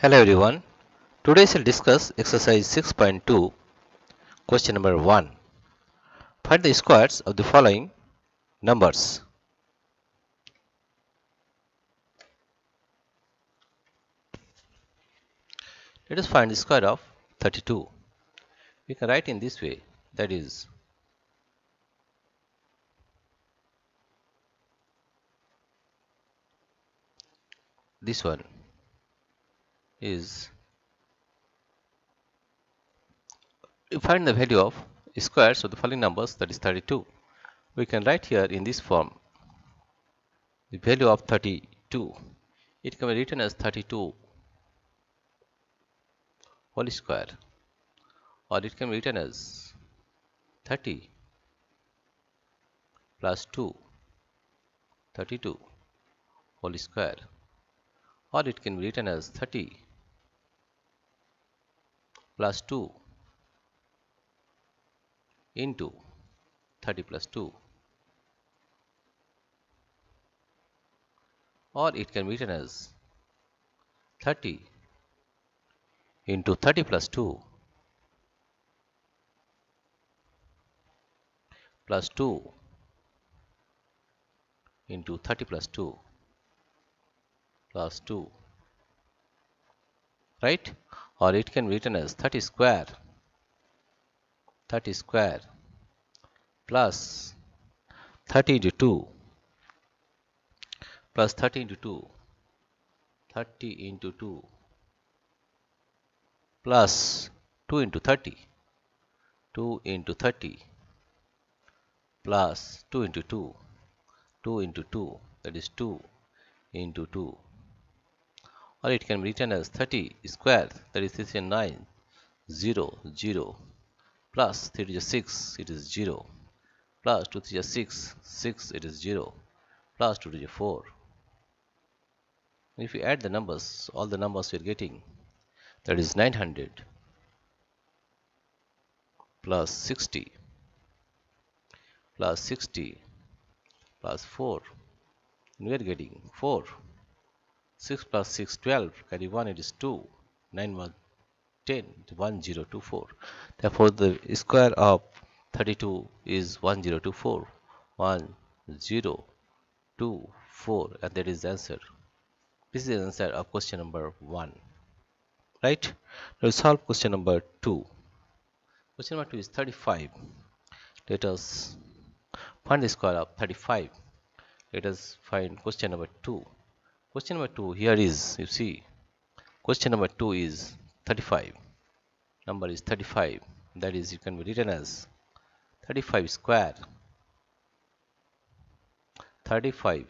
Hello everyone. Today we'll discuss exercise 6.2, question number 1. Find the squares of the following numbers. Let us find the square of 32. We can write in this way, that is this one is, we find the value of squares of the following numbers, that is 32. We can write here in this form the value of 32. It can be written as 32 whole square, or it can be written as 30 plus 2, 32 whole square, or it can be written as 30 plus 2 into 30 plus 2, or it can be written as 30 into 30 plus 2 plus 2 into 30 plus 2 plus 2, right? Or it can be written as 30 square plus 30 into 2 plus 30 into 2, 30 into 2 plus 2 into 30, 2 into 30 plus 2 into 2, 2 into 2, that is 2 into 2. Or it can be written as 30 square, that is 39, 0, 0, plus 3 to the 6, it is 0, plus 2 to the 6, 6, it is 0, plus 2 to the 4. If we add the numbers, all the numbers we are getting, that is 900 plus 60 plus 60 plus 4, and we are getting 4. 6 plus 6, 12, carry 1, it is 2, 9 1, 10, 1024. Therefore, the square of 32 is 1024, 1024, and that is the answer. This is the answer of question number 1. Right? Now we solve question number 2. Question number 2 is 35. Let us find the square of 35. Let us find question number 2. Question number 2 here is, you see, question number 2 is 35. Number is 35. That is, you can be written as 35 square. 35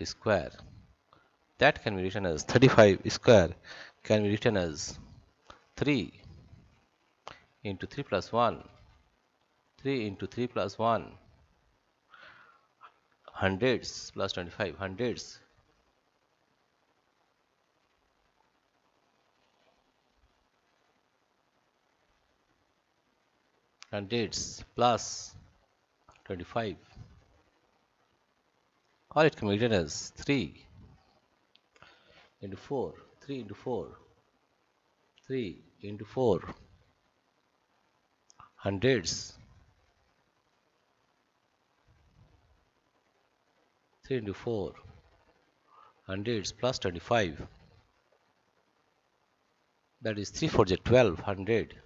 square. That can be written as 35 square can be written as 3 into 3 plus 1. 3 into 3 plus 1. Hundreds plus 25. Hundreds. Hundreds plus 25. Or it can be written as 3 into 4. 3 into 4. 3 into 4. Hundreds. 3 into 4. Hundreds plus 25. That is 3 4 12. 100.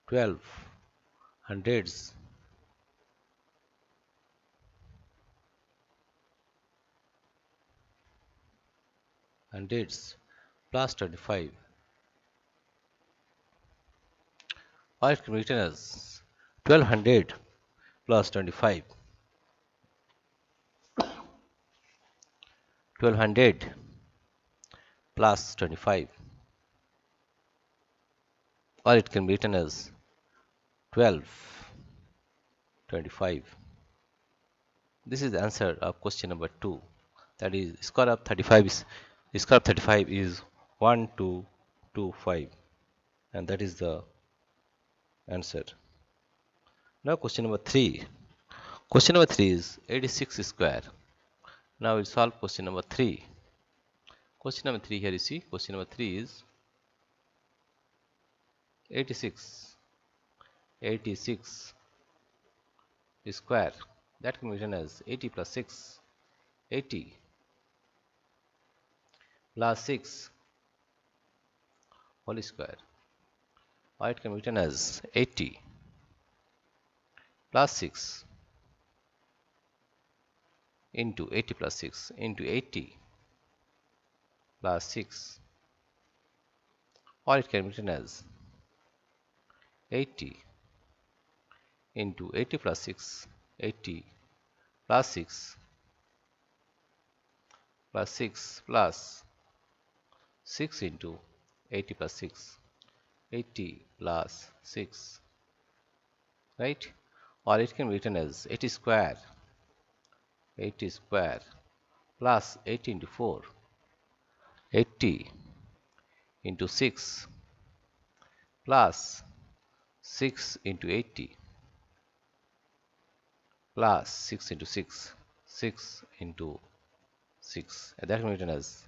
12. Hundreds. Hundreds plus 25. Or it can be written as 1200 plus 25. 1200 plus 25. Or it can be written as 1225. This is the answer of question number 2. That is, square of 35 is 1225, and that is the answer. Now question number 3. Question number 3 is 86 square. Now we'll solve question number 3. Question number 3 here you see. Question number 3 is 86. 86 square. That can be written as 80 plus 6. 80 plus 6 whole square. Or it can be written as 80 plus 6 into 80 plus 6 into 80 plus 6. Or it can be written as 80 into 80 plus 6, 80 plus 6 plus 6 plus 6 into 80 plus 6, 80 plus 6, right? Or it can be written as 80 square, 80 square plus 80 into 4, 80 into 6 plus 6 into 80 plus 6 into 6, 6 into 6, and that can be written as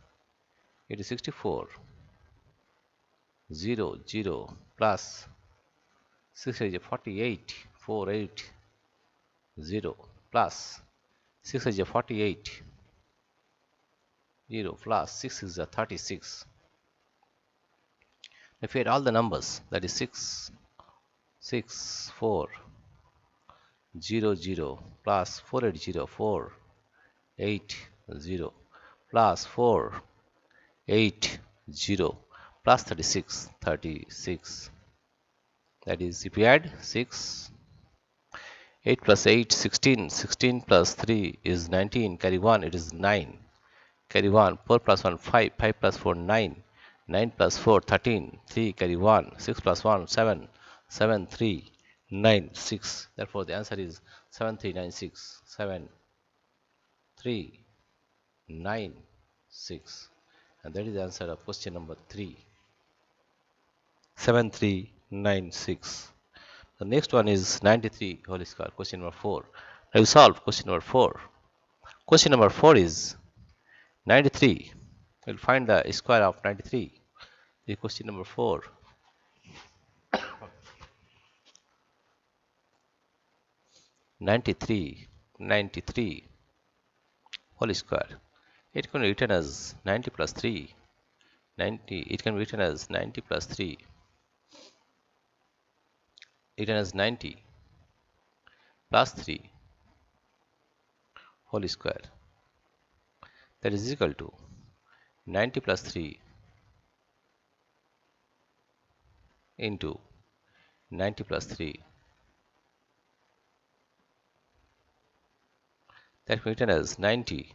it is 64, 0, 0 plus 6 is 48, 48, 0 plus 6 is 48, 0 plus 6 is 36. If you add all the numbers, that is 6, 6, 4, 0, 0 plus 4, 8, 0, 4, 8, 0 plus 4, 8, 0 plus 36, 36. That is, if you add 6, 8 plus 8, 16, 16 plus 3 is 19, carry 1, it is 9, carry 1, 4 plus 1, 5, 5 plus 4, 9, 9 plus 4, 13, 3, carry 1, 6 plus 1, 7, 7, 3, 9, 6. Therefore, the answer is 7396, 7, 3, 9, 6. And that is the answer of question number 3, 7396. The next one is 93 whole square, question number 4. Now you solve question number 4. Question number 4 is 93. We'll find the square of 93. The question number 4. 93, 93 whole square. It can be written as 90 plus 3. 90. It can be written as 90 plus 3. Written as 90 plus 3 whole square. That is equal to 90 plus 3 into 90 plus 3. That can be written as 90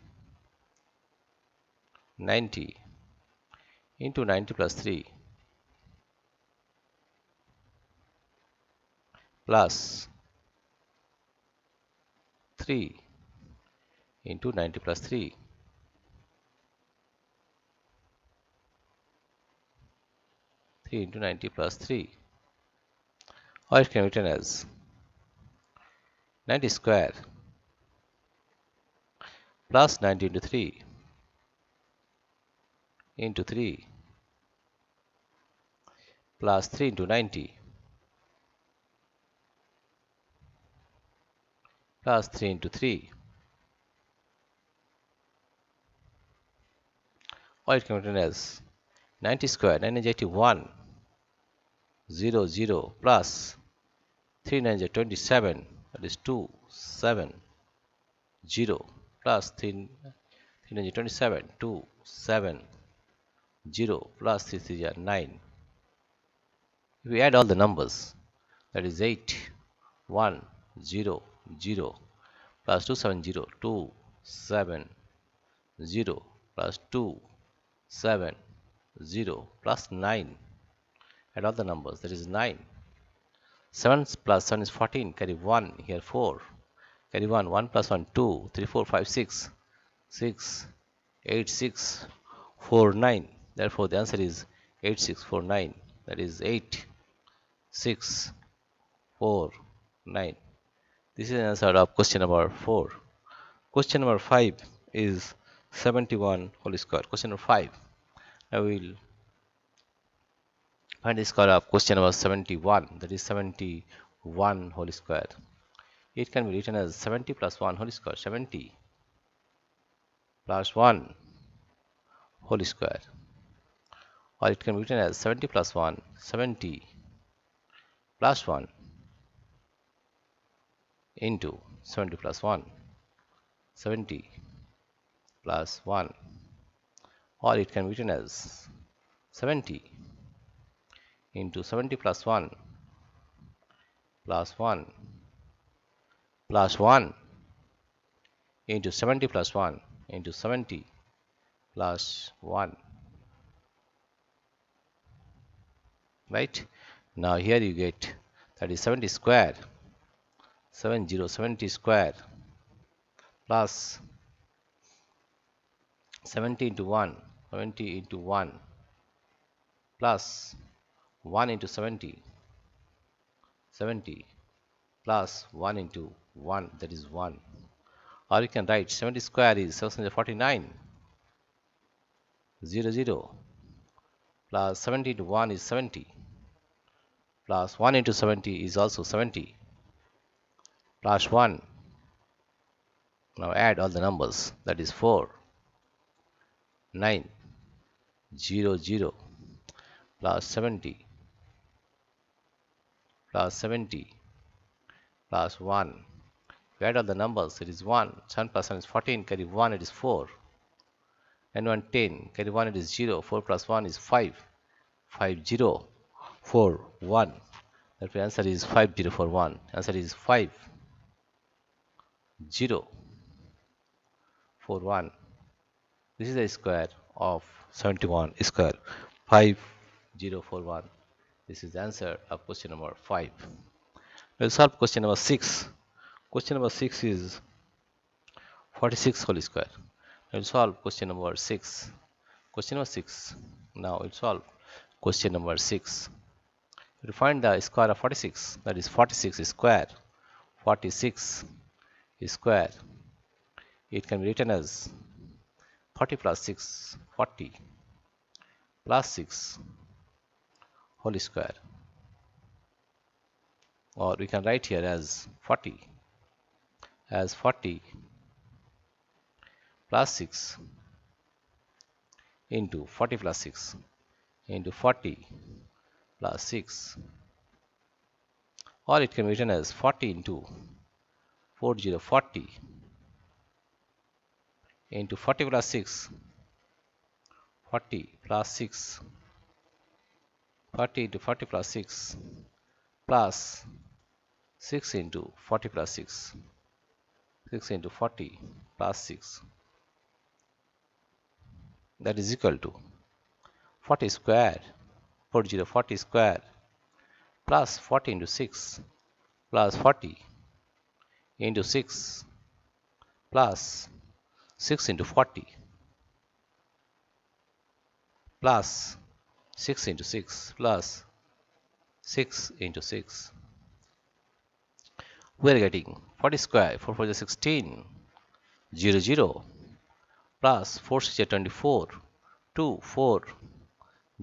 into 90 plus 3 plus 3 into 90 plus 3. 3 into 90 plus 3. Or it can be written as 90 square plus 90 into 3 into 3 plus 3 into 90 plus 3 into 3. Or it can be written as 90 square, 9 is 81, 0, 0 plus 3 9 is 27, that is 2, 7, 0 plus 3 9 is 27, 2, 7, 0 plus 3 3 is 9. If we add all the numbers, that is 8, 1, 0, 0 plus 2 7 0, 2, 7, 0 plus 2, 7, 0 plus 9. Add all the numbers, that is 9. 7 plus 7 is 14, carry 1, here 4, carry 1, 1 plus 1, 2, 3, 4, 5, 6, 6, 8, 6, 4, 9. Therefore, the answer is 8, 6, 4, 9. That is 8, 6, 4, 9. This is the answer of question number 4. Question number 5 is 71 whole square. Question number 5. I will find the square of question number 71, that is 71 whole square. It can be written as 70 plus 1 whole square, 70 plus 1 whole square, or it can be written as 70 plus 1, 70 plus 1 into 70 plus 1, 70 plus 1, or it can be written as 70 into 70 plus 1 plus 1 plus 1 into 70 plus 1 into 70 plus 1. Right? Now here you get, that is 70 square, 70 square plus 70 into 1, 70 into 1 plus 1 into 70, 70 plus 1 into 1, that is 1. Or you can write 70 square is 649, 0 plus 70 into 1 is 70, plus 1 into 70 is also 70, plus 1. Now add all the numbers, that is 4, 9, 0 plus 70 plus 70 plus 1. You add all the numbers, it is 1, 7 plus 1 is 14, carry 1, it is 4, and 1 10, carry 1, it is 0, 4 plus 1 is 5, 5 0 4 1. The answer is 5041. Answer is 5 0 4 1. This is the square of 71 square, 5041. This is the answer of question number 5. We'll solve question number 6. Question number 6 is 46 whole square. We'll solve question number 6. Question number 6. Now we'll solve question number 6. We'll find the square of 46, that is 46 square. 46 square. It can be written as 40 plus 6, 40 plus 6 whole square. Or we can write here as 40 plus 6 into 40 plus 6 into 40 plus 6, or it can be written as 40 into 40 into 40 plus 6, 40 plus 6, 40 into 40 plus 6 plus 6 into 40 plus 6, 6 into 40 plus 6, that is equal to 40 square, 40 square plus 40 into 6 plus 40 into 6 plus 6 into 40 plus 6 into 6 plus 6 into 6. We are getting 40 square, 4 4 is 16, 0 plus 4 6 is 24, 2 4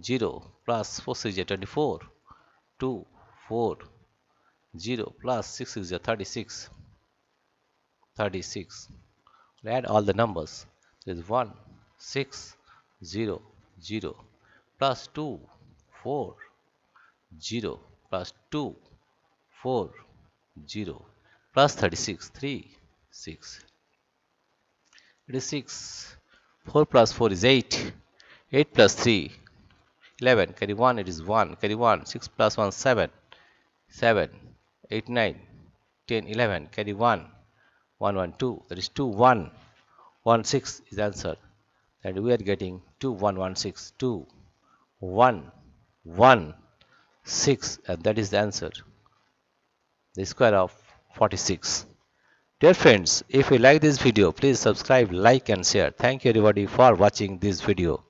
0 plus 4 6 is 24, 2 4 0 plus 6 is 36, 36. We add all the numbers. There is 1 6 0 0 plus 2 4 0 plus 2 4 0 plus 36 3 6. It is 6. 4 plus 4 is 8. 8 plus 3 11. Carry 1, it is 1. Carry 1. 6 plus 1 7. 7 8 9 10 11. Carry 1. 1 1 2. That is 2 1 1 6 is the answer. And we are getting 2 1 1 6 2 1 1 6, and that is the answer, the square of 46. Dear friends, if you like this video, please subscribe, like and share. Thank you everybody for watching this video.